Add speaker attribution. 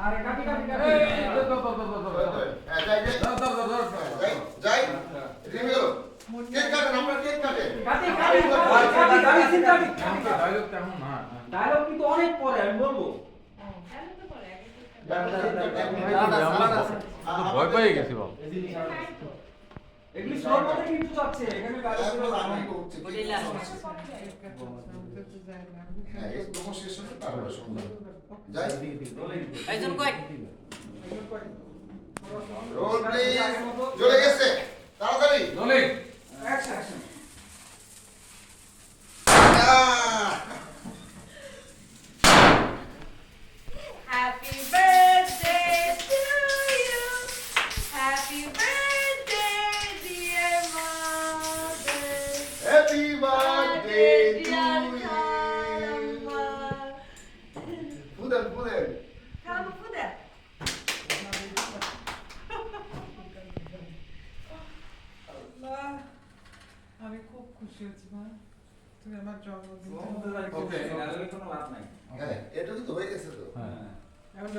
Speaker 1: আরে কাটি কাটি কাটি
Speaker 2: এই যাই যাই যাই যাই রিভিউ কেক কাটেন আমরা কেক কাটেন
Speaker 1: কাটি কাটি কাটি কাটি চিন্তা কাটি
Speaker 3: ডায়লগ তেমন না
Speaker 1: ডায়লগ কিন্তু অনেক পরে আমি বলবো
Speaker 3: ভয় পেয়ে গেছি বাবা
Speaker 1: এগুলি স্লোর মধ্যে কিন্তু যাচ্ছে এখানে ডায়লগ
Speaker 2: আমি করছি হ্যাঁ এই প্রমোশন তারপরে শুনলাম যাই
Speaker 4: একজন কই
Speaker 2: রোল প্লিজ চলে গেছে তাড়াতাড়ি
Speaker 3: rolling
Speaker 1: action action
Speaker 4: Happy birthday to you. Happy birthday, dear mother.
Speaker 2: Happy birthday to Phuden Phuden
Speaker 5: আমি খুব খুশি হয়েছি মা তুমি আমার জন্মদিন
Speaker 1: ওকে ডায়লগে কোনো লাভ নাই
Speaker 2: হ্যাঁ এটা তো হয়ে গেছে তো
Speaker 3: হ্যাঁ
Speaker 5: এখন